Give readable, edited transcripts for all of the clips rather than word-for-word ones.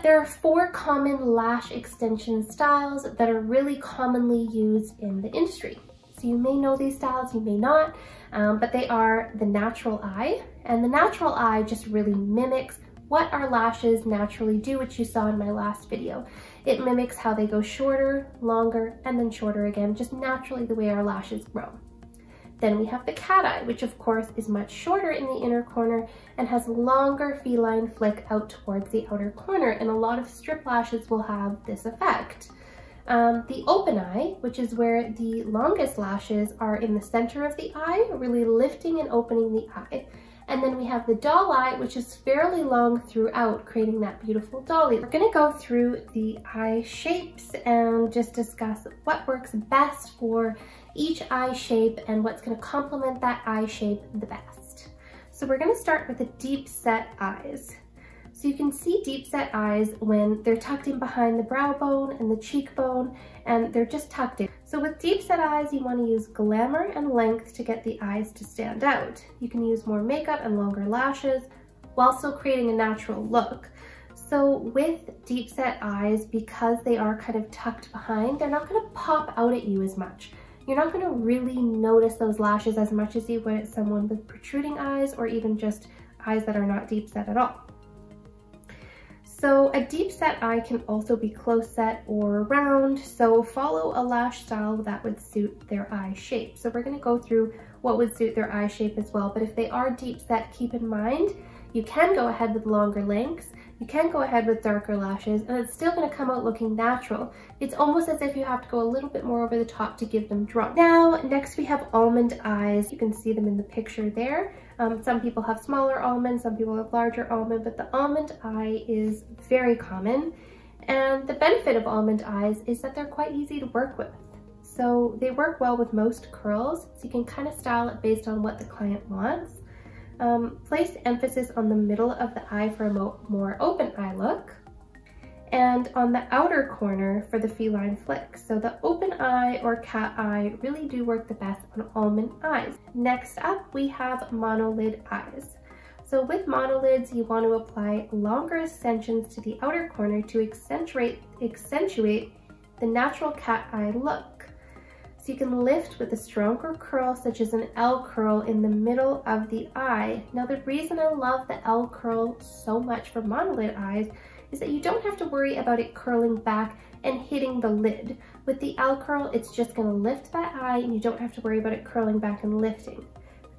There are 4 common lash extension styles that are really commonly used in the industry. So you may know these styles, you may not, but they are the natural eye. And the natural eye just really mimics what our lashes naturally do, which you saw in my last video. It mimics how they go shorter, longer, and then shorter again, just naturally the way our lashes grow. Then we have the cat eye, which of course is much shorter in the inner corner and has longer feline flick out towards the outer corner, and a lot of strip lashes will have this effect. The open eye, which is where the longest lashes are in the center of the eye, really lifting and opening the eye. And then we have the doll eye, which is fairly long throughout, creating that beautiful dolly. We're gonna go through the eye shapes and just discuss what works best for each eye shape and what's gonna complement that eye shape the best. So we're gonna start with the deep set eyes. So you can see deep set eyes when they're tucked in behind the brow bone and the cheekbone, and they're just tucked in. So with deep set eyes, you want to use glamour and length to get the eyes to stand out. You can use more makeup and longer lashes while still creating a natural look. So with deep set eyes, because they are kind of tucked behind, they're not going to pop out at you as much. You're not going to really notice those lashes as much as you would at someone with protruding eyes or even just eyes that are not deep set at all. So a deep set eye can also be close set or round, so follow a lash style that would suit their eye shape. So we're going to go through what would suit their eye shape as well, but if they are deep set, keep in mind you can go ahead with longer lengths, you can go ahead with darker lashes, and it's still going to come out looking natural. It's almost as if you have to go a little bit more over the top to give them drop. Now, next we have almond eyes. You can see them in the picture there. Some people have smaller almond, some people have larger almond, but the almond eye is very common. And the benefit of almond eyes is that they're quite easy to work with. So they work well with most curls, so you can kind of style it based on what the client wants. Place emphasis on the middle of the eye for a more open eye look, and on the outer corner for the feline flick. So the open eye or cat eye really do work the best on almond eyes. Next up, we have monolid eyes. So with monolids, you want to apply longer extensions to the outer corner to accentuate the natural cat eye look. So you can lift with a stronger curl, such as an L curl in the middle of the eye. Now the reason I love the L curl so much for monolid eyes is that you don't have to worry about it curling back and hitting the lid. With the L curl, it's just going to lift that eye and you don't have to worry about it curling back and lifting.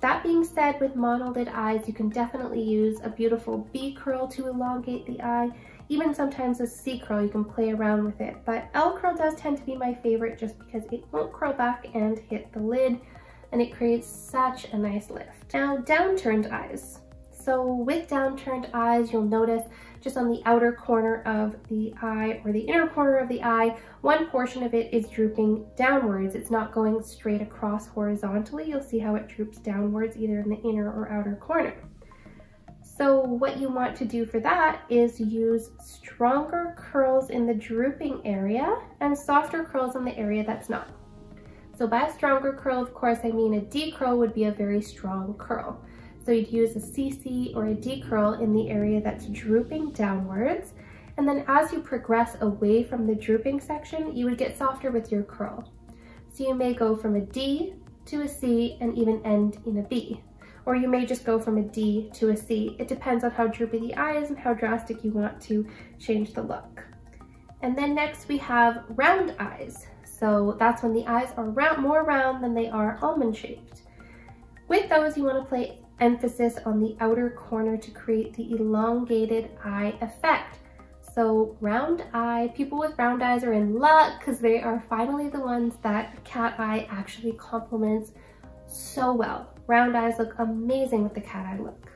That being said, with monolid eyes, you can definitely use a beautiful B curl to elongate the eye. Even sometimes a C curl, you can play around with it, but L curl does tend to be my favorite just because it won't curl back and hit the lid, and it creates such a nice lift. Now, downturned eyes. So with downturned eyes, you'll notice just on the outer corner of the eye or the inner corner of the eye, one portion of it is drooping downwards. It's not going straight across horizontally. You'll see how it droops downwards either in the inner or outer corner. So what you want to do for that is use stronger curls in the drooping area and softer curls in the area that's not. So by a stronger curl, of course, I mean a D curl would be a very strong curl. So you'd use a CC or a D curl in the area that's drooping downwards. And then as you progress away from the drooping section, you would get softer with your curl. So you may go from a D to a C and even end in a B. Or you may just go from a D to a C. It depends on how droopy the eye is and how drastic you want to change the look. And then next we have round eyes. So that's when the eyes are more round than they are almond shaped. With those, you want to place emphasis on the outer corner to create the elongated eye effect. So round eye, people with round eyes are in luck because they are finally the ones that cat eye actually complements so well. Round eyes look amazing with the cat eye look.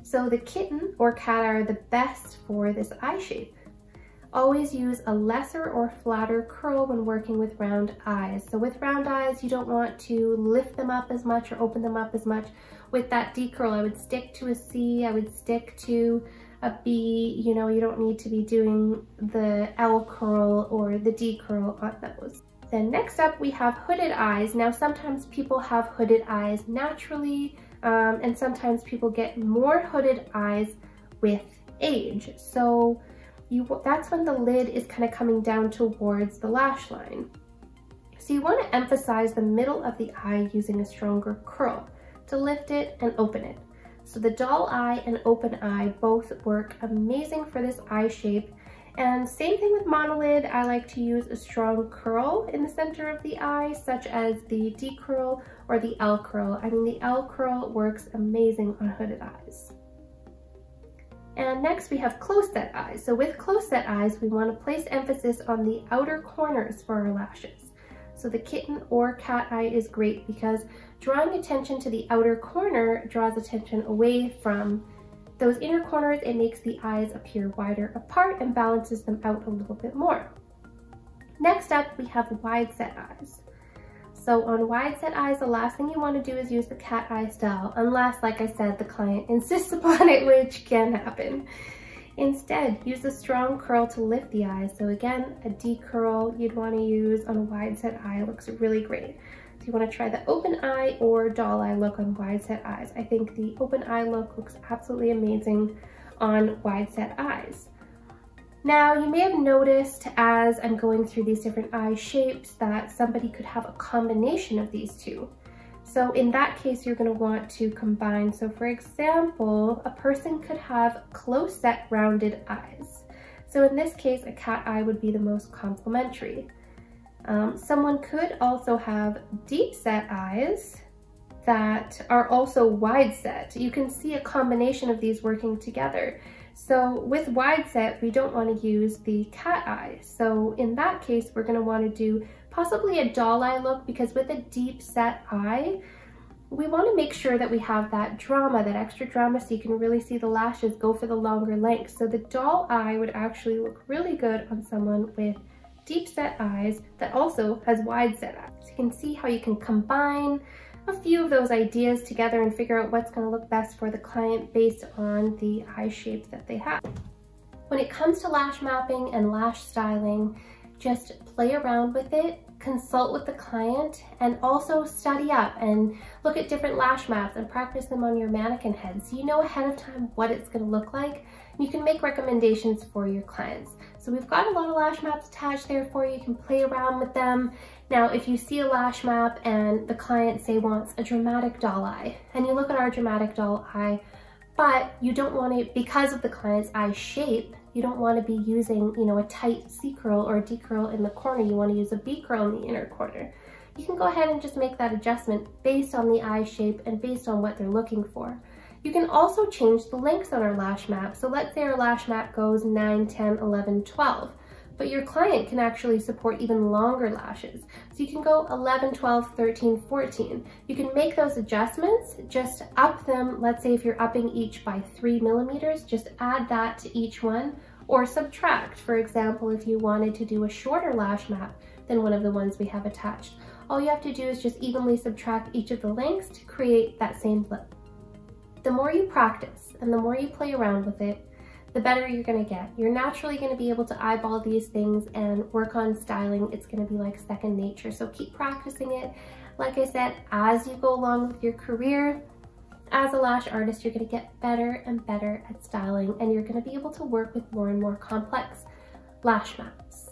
So the kitten or cat eye are the best for this eye shape. Always use a lesser or flatter curl when working with round eyes. So with round eyes, you don't want to lift them up as much or open them up as much. With that D curl, I would stick to a C, I would stick to a B. You know, you don't need to be doing the L curl or the D curl on those. Then next up we have hooded eyes. Now sometimes people have hooded eyes naturally, and sometimes people get more hooded eyes with age. So that's when the lid is kind of coming down towards the lash line. So you want to emphasize the middle of the eye using a stronger curl to lift it and open it. So the doll eye and open eye both work amazing for this eye shape. And same thing with monolid, I like to use a strong curl in the center of the eye, such as the D curl or the L curl. I mean, the L curl works amazing on hooded eyes. And next we have close set eyes. So with close set eyes, we want to place emphasis on the outer corners for our lashes. So the kitten or cat eye is great because drawing attention to the outer corner draws attention away from those inner corners. It makes the eyes appear wider apart and balances them out a little bit more. Next up, we have wide set eyes. So on wide set eyes, the last thing you want to do is use the cat eye style, unless, like I said, the client insists upon it, which can happen. Instead, use a strong curl to lift the eyes. So again, a D curl you'd want to use on a wide set eye looks really great. So you want to try the open eye or doll eye look on wide set eyes. I think the open eye look looks absolutely amazing on wide set eyes. Now, you may have noticed as I'm going through these different eye shapes that somebody could have a combination of these two. So in that case, you're going to want to combine. So for example, a person could have close set rounded eyes. So in this case, a cat eye would be the most complementary. Someone could also have deep set eyes that are also wide set. You can see a combination of these working together. So with wide set, we don't want to use the cat eye. So in that case, we're going to want to do possibly a doll eye look, because with a deep set eye, we want to make sure that we have that drama, that extra drama, so you can really see the lashes go for the longer length. So the doll eye would actually look really good on someone with deep set eyes that also has wide set eyes. So you can see how you can combine a few of those ideas together and figure out what's going to look best for the client based on the eye shape that they have. When it comes to lash mapping and lash styling, just play around with it, consult with the client, and also study up and look at different lash maps and practice them on your mannequin head so you know ahead of time what it's going to look like. You can make recommendations for your clients. So we've got a lot of lash maps attached there for you. You can play around with them. Now, if you see a lash map and the client, say, wants a dramatic doll eye, and you look at our dramatic doll eye, but you don't want it, because of the client's eye shape, you don't want to be using, you know, a tight C curl or a D curl in the corner. You want to use a B curl in the inner corner. You can go ahead and just make that adjustment based on the eye shape and based on what they're looking for. You can also change the lengths on our lash map. So let's say our lash map goes 9, 10, 11, 12, but your client can actually support even longer lashes. So you can go 11, 12, 13, 14. You can make those adjustments, just up them. Let's say if you're upping each by 3 millimeters, just add that to each one, or subtract. For example, if you wanted to do a shorter lash map than one of the ones we have attached, all you have to do is just evenly subtract each of the lengths to create that same lip. The more you practice and the more you play around with it, the better you're going to get. You're naturally going to be able to eyeball these things and work on styling. It's going to be like second nature. So keep practicing it. Like I said, as you go along with your career as a lash artist, you're going to get better and better at styling, and you're going to be able to work with more and more complex lash maps.